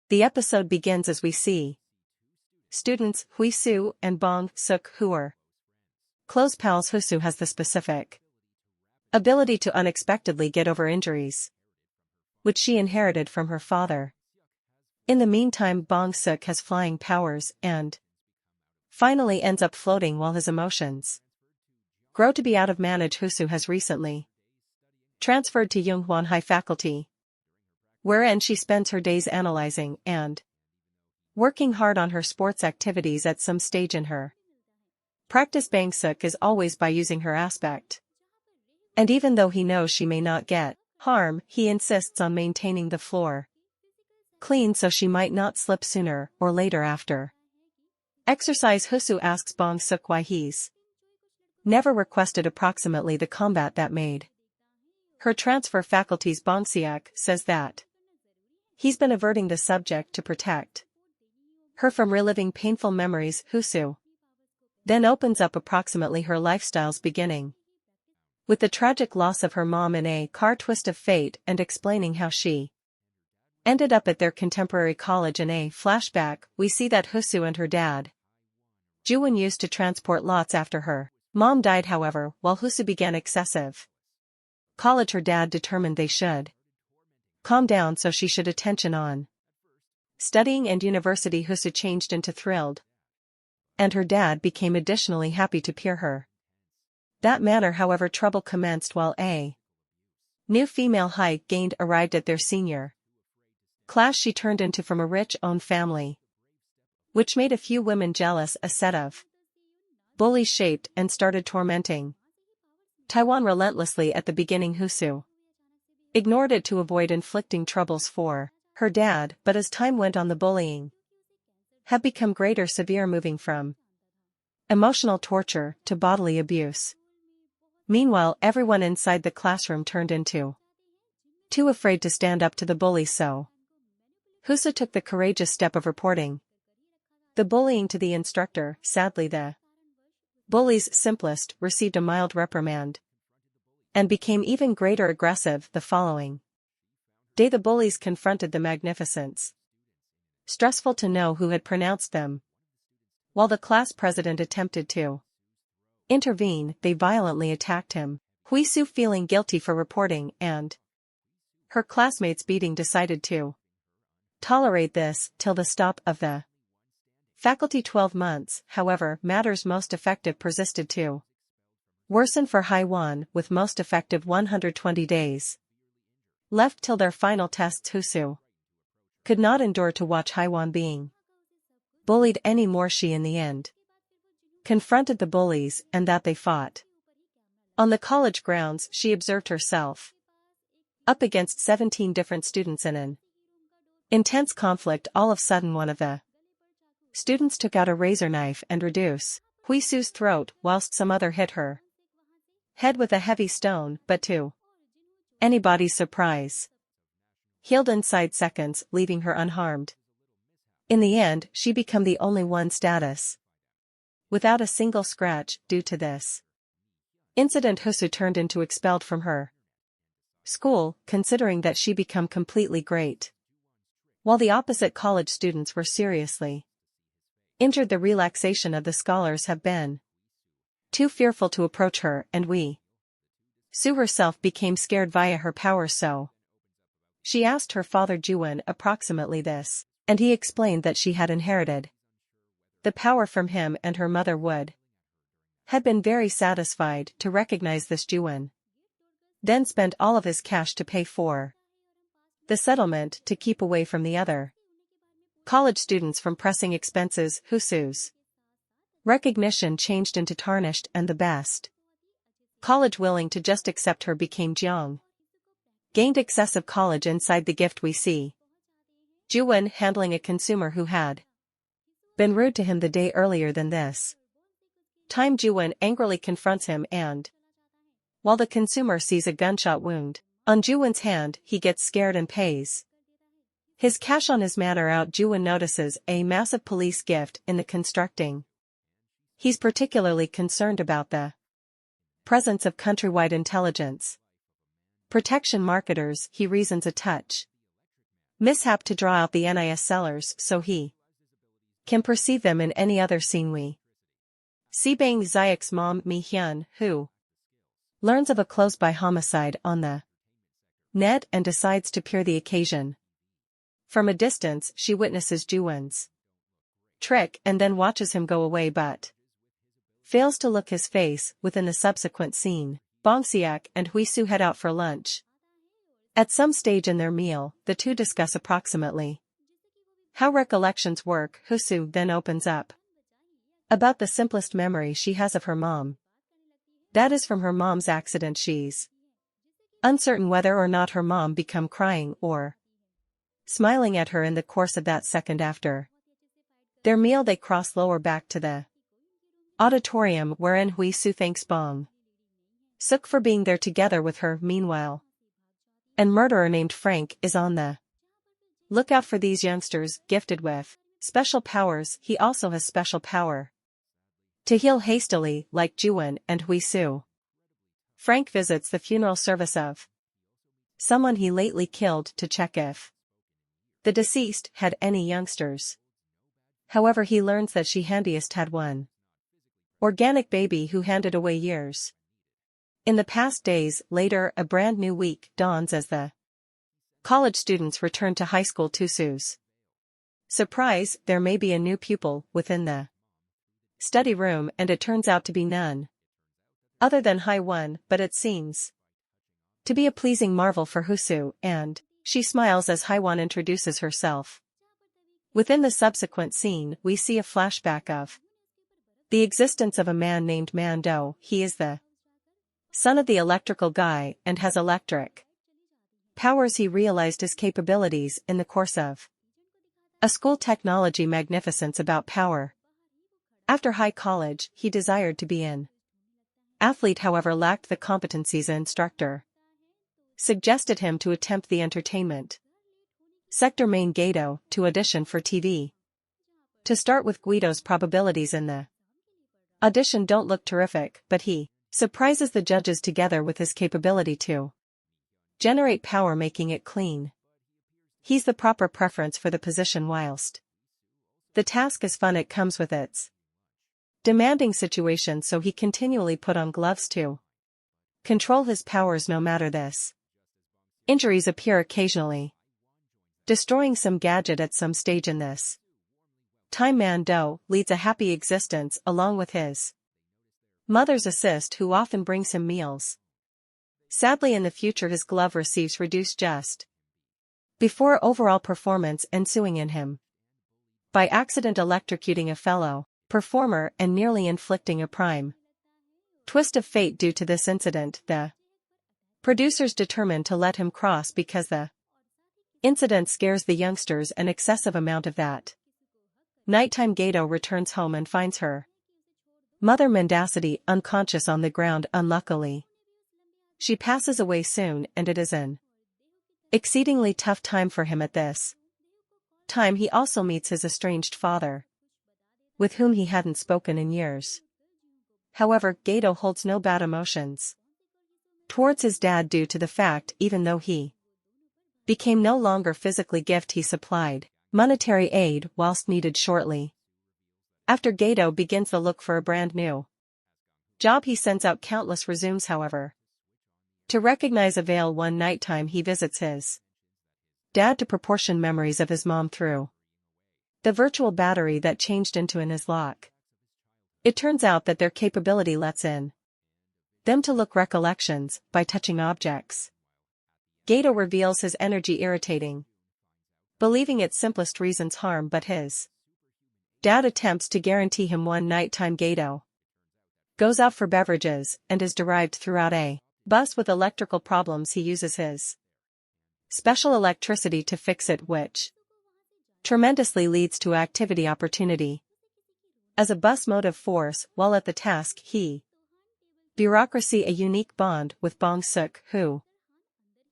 The episode begins as we see students Huisu and Bong Suk, who are close pals. Huisu has the specific ability to unexpectedly get over injuries, which she inherited from her father. In the meantime, Bong Suk has flying powers and finally ends up floating while his emotions grow to be out of manage. Huisu has recently transferred to Yunghwan High Faculty, wherein she spends her days analyzing and working hard on her sports activities. At some stage in her practice, Bang Suk is always by using her aspect, and even though he knows she may not get harm, he insists on maintaining the floor clean so she might not slip sooner or later after exercise. Huisu asks Bong Suk why he's never requested approximately the combat that made her transfer faculties. Bong Suk says that he's been averting the subject to protect her from reliving painful memories. Huisu then opens up approximately her lifestyles, beginning with the tragic loss of her mom in a car twist of fate and explaining how she ended up at their contemporary college. In a flashback, we see that Huisu and her dad Juwon used to transport lots after her mom died. However, while Huisu began excessive college, her dad determined they should calm down, so she should attention on studying and university. Huisu changed into thrilled, and her dad became additionally happy to peer her that manner. However, trouble commenced while a new female high gained arrived at their senior class. She turned into from a rich-owned family, which made a few women jealous. A set of bullies shaped and started tormenting Taiwan relentlessly. At the beginning, Huisu ignored it to avoid inflicting troubles for her dad, but as time went on, the bullying had become greater, severe, moving from emotional torture to bodily abuse. Meanwhile, everyone inside the classroom turned into too afraid to stand up to the bullies, so Huisu took the courageous step of reporting the bullying to the instructor. Sadly, the bullies simplest received a mild reprimand and became even greater aggressive. The following day, the bullies confronted the magnificence. Stressful to know who had pronounced them. While the class president attempted to intervene, they violently attacked him. Huisu, feeling guilty for reporting and her classmates' beating, decided to tolerate this till the stop of the faculty. 12 months, however, matters most effective persisted to worsen for Haiwan, with most effective 120 days left till their final tests. Huisu could not endure to watch Haiwan being bullied any more. She in the end confronted the bullies, and that they fought on the college grounds. She observed herself up against 17 different students in an intense conflict. All of a sudden, one of the students took out a razor knife and reduced Huisu's throat, whilst some other hit her head with a heavy stone, but to anybody's surprise, healed inside seconds, leaving her unharmed. In the end, she became the only one status without a single scratch. Due to this incident, Huisu turned into expelled from her school, considering that she become completely great, while the opposite college students were seriously injured. The relaxation of the scholars have been too fearful to approach her, and Sue herself became scared via her power, so she asked her father Juwon approximately this, and he explained that she had inherited the power from him, and her mother would have been very satisfied to recognize this. Juwon then spent all of his cash to pay for the settlement to keep away from the other college students from pressing expenses. Huisu's recognition changed into tarnished, and the best college willing to just accept her became Jeong. Gained excessive college inside the gift. We see Juwon handling a consumer who had been rude to him the day earlier. Than this time, Juwon angrily confronts him, and while the consumer sees a gunshot wound on Juwon's hand, he gets scared and pays his cash on his manner out. Juwon notices a massive police gift in the constructing. He's particularly concerned about the presence of countrywide intelligence protection marketers. He reasons a touch mishap to draw out the NIS sellers so he can perceive them in any other scene. We see Bang Xiak's mom Mi Hyun, who learns of a close-by homicide on the net and decides to peer the occasion. From a distance she witnesses Juwon's trick and then watches him go away but fails to look his face. Within the subsequent scene, Bong Xiak and Hui Su head out for lunch. At some stage in their meal, the two discuss approximately how recollections work. Hui Su then opens up about the simplest memory she has of her mom. That is from her mom's accident. She's uncertain whether or not her mom become crying or smiling at her in the course of that second. After their meal they cross lower back to the auditorium wherein Hui Su thanks Bong Suk for being there together with her. Meanwhile, an murderer named Frank is on the lookout for these youngsters, gifted with special powers. He also has special power to heal hastily, like Juwon and Hui Su. Frank visits the funeral service of someone he lately killed to check if the deceased had any youngsters. However, he learns that she handiest had one organic baby who handed away years in the past days. Later, a brand new week dawns as the college students return to high school. To Su's surprise, there may be a new pupil within the study room, and it turns out to be none other than Hai-won, but it seems to be a pleasing marvel for Hui Su, and she smiles as Hai-won introduces herself. Within the subsequent scene, we see a flashback of the existence of a man named Man-do. He is the son of the electrical guy and has electric powers. He realized his capabilities in the course of a school technology magnificence about power. After high college, he desired to be an athlete, however lacked the competencies. An instructor suggested him to attempt the entertainment sector. Main Gato to audition for TV. To start with, Guido's probabilities in the audition don't look terrific, but he surprises the judges together with his capability to generate power, making it clean. He's the proper preference for the position. Whilst the task is fun, it comes with its demanding situation, so he continually put on gloves to control his powers. No matter this, injuries appear occasionally, destroying some gadget at some stage in this time. Man-do leads a happy existence along with his mother's assist, who often brings him meals. Sadly, in the future his glove receives reduced just before overall performance ensuing in him by accident electrocuting a fellow performer and nearly inflicting a prime twist of fate. Due to this incident, the producers determine to let him cross because the incident scares the youngsters an excessive amount. Of that nighttime, Gato returns home and finds her mother Mendacity unconscious on the ground. Unluckily, she passes away soon, and it is an exceedingly tough time for him. At this time he also meets his estranged father, with whom he hadn't spoken in years. However, Gato holds no bad emotions towards his dad due to the fact, even though he became no longer physically gifted, he supplied monetary aid whilst needed. Shortly after, Gato begins the look for a brand new job. He sends out countless resumes, however, to recognize a veil. One nighttime he visits his dad to proportion memories of his mom through the virtual battery that changed into his lock. It turns out that their capability lets in them to look recollections by touching objects. Gato reveals his energy irritating, believing its simplest reasons harm, but his dad attempts to guarantee him. One nighttime, Gato goes out for beverages and is derived throughout a bus with electrical problems. He uses his special electricity to fix it, which tremendously leads to activity opportunity as a bus motive force. While at the task, he bureaucracy a unique bond with Bong Suk, who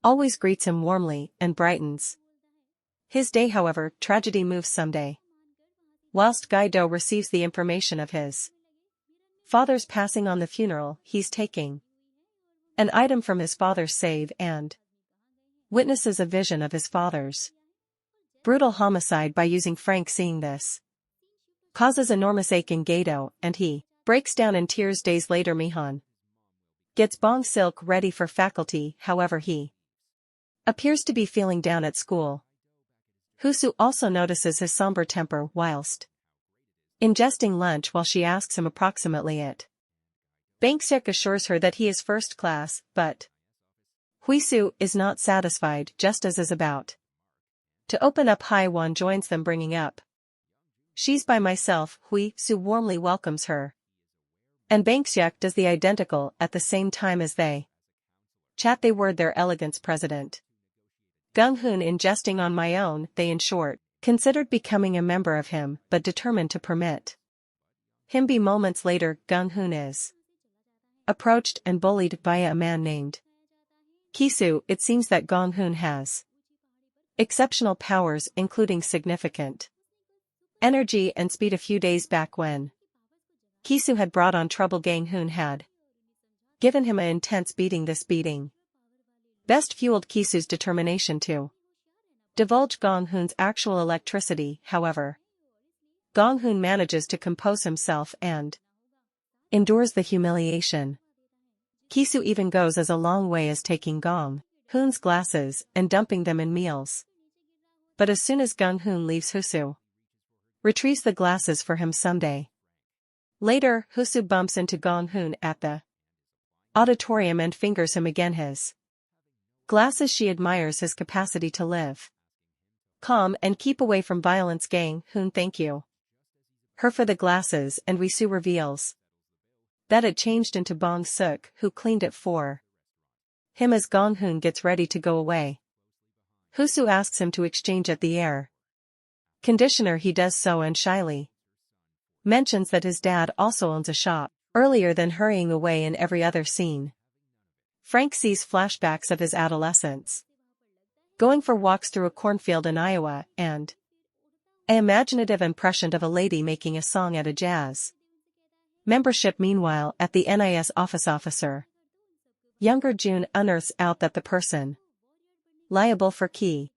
always greets him warmly and brightens his day. However, tragedy moves someday. Whilst Gaito receives the information of his father's passing on the funeral, he's taking an item from his father's save and witnesses a vision of his father's Brutal homicide by using Frank seeing this. Causes enormous ache in Gato, and he breaks down in tears days later. Mihan gets Bong Silk ready for faculty, however he appears to be feeling down at school. Husu also notices his somber temper whilst ingesting lunch while she asks him approximately it. Bang Sik assures her that he is first class, but Huisu is not satisfied just as is about to open up. Haiwan joins them bringing up "She's by myself." Huisu warmly welcomes her, and Bangsyuk does the identical at the same time as they chat. They word their elegance president Gung Hoon ingesting on my own. They in short considered becoming a member of him but determined to permit him be. Moments later, Gung Hoon is approached and bullied by a man named Kisu. It seems that Gong Hoon has exceptional powers, including significant energy and speed. A few days back, when Kisu had brought on trouble, Gang Hoon had given him an intense beating. This beating best fueled Kisu's determination to divulge Gong Hoon's actual electricity. However, Gong Hoon manages to compose himself and endures the humiliation. Kisu even goes as a long way as taking Gong Hoon's glasses and dumping them in meals. But as soon as Gong Hoon leaves, Husu retrieves the glasses for him someday. Later, Husu bumps into Gong Hoon at the auditorium and fingers him again his glasses. She admires his capacity to live calm and keep away from violence. Gang Hoon thank you her for the glasses, and Husu reveals that it changed into Bong Suk, who cleaned it for him. As Gong Hoon gets ready to go away, Husu asks him to exchange at the air conditioner. He does so and shyly mentions that his dad also owns a shop. Earlier than hurrying away in every other scene, Frank sees flashbacks of his adolescence, going for walks through a cornfield in Iowa, and an imaginative impression of a lady making a song at a jazz membership. Meanwhile, at the NIS officer younger June unearths out that the person liable for key